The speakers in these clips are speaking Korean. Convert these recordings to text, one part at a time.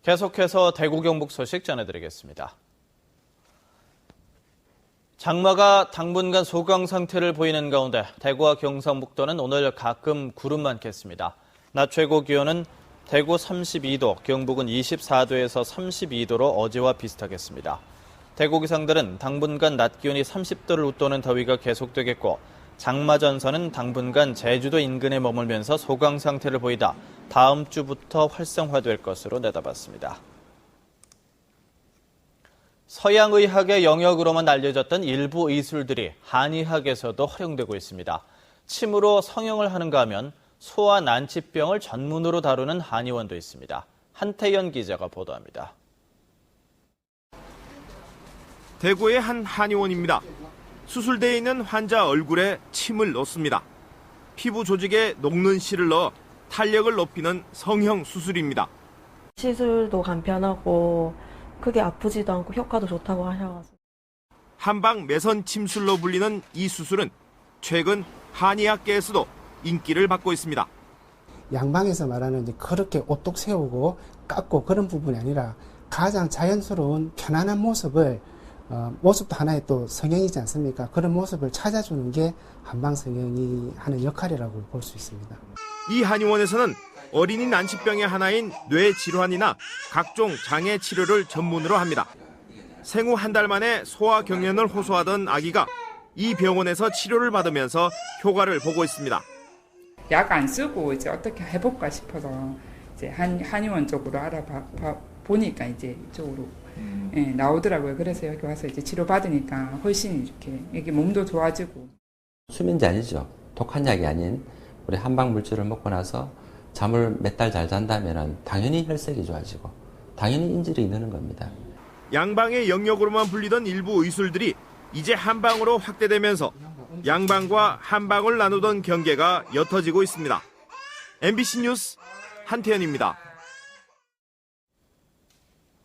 계속해서 대구 경북 소식 전해드리겠습니다. 장마가 당분간 소강 상태를 보이는 가운데 대구와 경상북도는 오늘 가끔 구름 많겠습니다. 낮 최고 기온은 대구 32도, 경북은 24도에서 32도로 어제와 비슷하겠습니다. 대구 기상들은 당분간 낮 기온이 30도를 웃도는 더위가 계속되겠고 장마 전선은 당분간 제주도 인근에 머물면서 소강 상태를 보이다 다음 주부터 활성화될 것으로 내다봤습니다. 서양의학의 영역으로만 알려졌던 일부 의술들이 한의학에서도 활용되고 있습니다. 침으로 성형을 하는가 하면 소아 난치병을 전문으로 다루는 한의원도 있습니다. 한태연 기자가 보도합니다. 대구의 한 한의원입니다. 수술대에 있는 환자 얼굴에 침을 넣습니다. 피부 조직에 녹는 실을 넣어 탄력을 높이는 성형 수술입니다. 시술도 간편하고 크게 아프지도 않고 효과도 좋다고 하셔가지고. 한방 매선 침술로 불리는 이 수술은 최근 한의학계에서도 인기를 받고 있습니다. 양방에서 말하는 그렇게 오똑 세우고 깎고 그런 부분이 아니라 가장 자연스러운 편안한 모습을 모습도 하나의 또 성형이지 않습니까? 그런 모습을 찾아주는 게 한방 성형이 하는 역할이라고 볼 수 있습니다. 이 한의원에서는 어린이 난치병의 하나인 뇌질환이나 각종 장애 치료를 전문으로 합니다. 생후 한 달 만에 소아 경련을 호소하던 아기가 이 병원에서 치료를 받으면서 효과를 보고 있습니다. 약 안 쓰고 이제 어떻게 해볼까 싶어서 이제 한의원 쪽으로 보니까 이제 이쪽으로 나오더라고요. 그래서 여기 와서 이제 치료 받으니까 훨씬 이렇게 이게 몸도 좋아지고. 수면제 아니죠. 독한 약이 아닌 우리 한방 물질을 먹고 나서 잠을 몇 달 잘 잔다면 당연히 혈색이 좋아지고 당연히 인질이 느는 겁니다. 양방의 영역으로만 불리던 일부 의술들이 이제 한방으로 확대되면서 양방과 한방을 나누던 경계가 옅어지고 있습니다. MBC 뉴스 한태연입니다.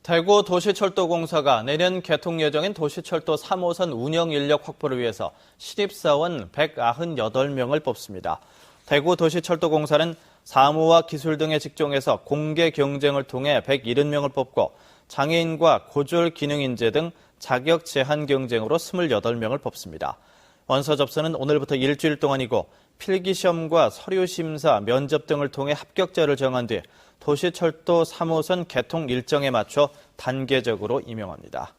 대구 도시철도공사가 내년 개통 예정인 도시철도 3호선 운영 인력 확보를 위해서 신입사원 198명을 뽑습니다. 대구 도시철도공사는 사무와 기술 등의 직종에서 공개 경쟁을 통해 170명을 뽑고 장애인과 고졸 기능인재 등 자격 제한 경쟁으로 28명을 뽑습니다. 원서 접수는 오늘부터 일주일 동안이고 필기시험과 서류심사, 면접 등을 통해 합격자를 정한 뒤 도시철도 3호선 개통 일정에 맞춰 단계적으로 임용합니다.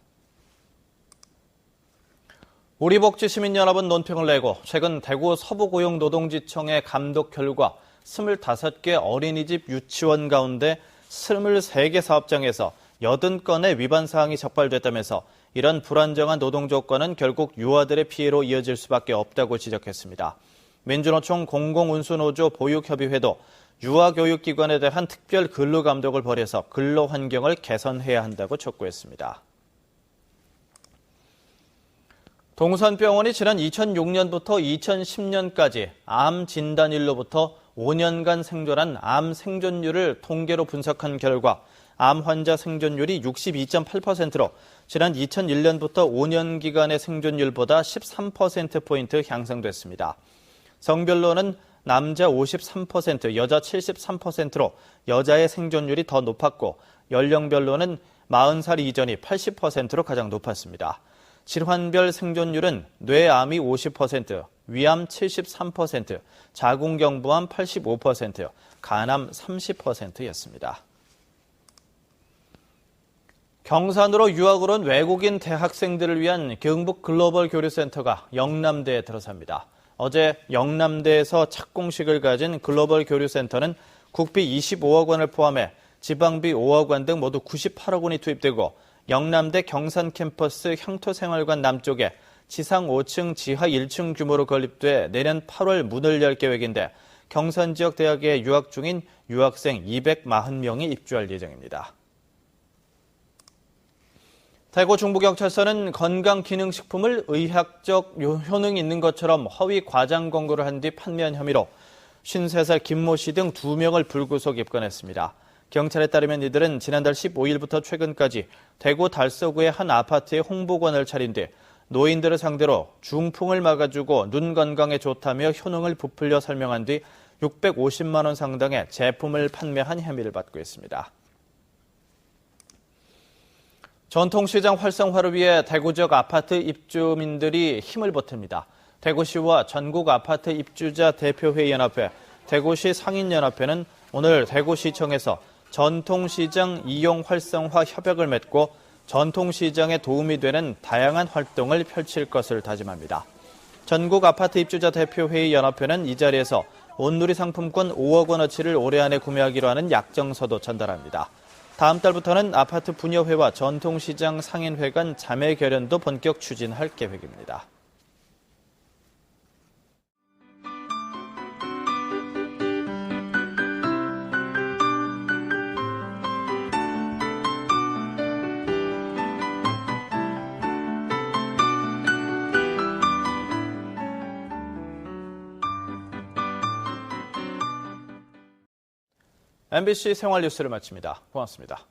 우리복지시민연합은 논평을 내고 최근 대구 서부고용노동지청의 감독 결과 25개 어린이집 유치원 가운데 23개 사업장에서 80건의 위반 사항이 적발됐다면서 이런 불안정한 노동 조건은 결국 유아들의 피해로 이어질 수밖에 없다고 지적했습니다. 민주노총 공공운수노조 보육협의회도 유아교육기관에 대한 특별 근로감독을 벌여서 근로환경을 개선해야 한다고 촉구했습니다. 동선병원이 지난 2006년부터 2010년까지 암 진단일로부터 5년간 생존한 암 생존율을 통계로 분석한 결과 암 환자 생존율이 62.8%로 지난 2001년부터 5년 기간의 생존율보다 13%포인트 향상됐습니다. 성별로는 남자 53%, 여자 73%로 여자의 생존율이 더 높았고 연령별로는 40살 이전이 80%로 가장 높았습니다. 질환별 생존율은 뇌암이 50%, 위암 73%, 자궁경부암 85%, 간암 30%였습니다. 경산으로 유학을 온 외국인 대학생들을 위한 경북 글로벌 교류센터가 영남대에 들어섭니다. 어제 영남대에서 착공식을 가진 글로벌 교류센터는 국비 25억 원을 포함해 지방비 5억 원 등 모두 98억 원이 투입되고 영남대 경산 캠퍼스 향토생활관 남쪽에 지상 5층, 지하 1층 규모로 건립돼 내년 8월 문을 열 계획인데 경산 지역 대학에 유학 중인 유학생 240명이 입주할 예정입니다. 대구 중부경찰서는 건강기능식품을 의학적 효능이 있는 것처럼 허위 과장 광고를 한 뒤 판매한 혐의로 53살 김모 씨 등 2명을 불구속 입건했습니다. 경찰에 따르면 이들은 지난달 15일부터 최근까지 대구 달서구의 한 아파트에 홍보관을 차린 뒤 노인들을 상대로 중풍을 막아주고 눈 건강에 좋다며 효능을 부풀려 설명한 뒤 650만 원 상당의 제품을 판매한 혐의를 받고 있습니다. 전통시장 활성화를 위해 대구 지역 아파트 입주민들이 힘을 보탭니다. 대구시와 전국 아파트 입주자 대표회의 연합회, 대구시 상인연합회는 오늘 대구시청에서 전통시장 이용 활성화 협약을 맺고 전통시장에 도움이 되는 다양한 활동을 펼칠 것을 다짐합니다. 전국 아파트 입주자 대표회의 연합회는 이 자리에서 온누리 상품권 5억 원어치를 올해 안에 구매하기로 하는 약정서도 전달합니다. 다음 달부터는 아파트 분여회와 전통시장 상인회 간 자매 결연도 본격 추진할 계획입니다. MBC 생활 뉴스를 마칩니다. 고맙습니다.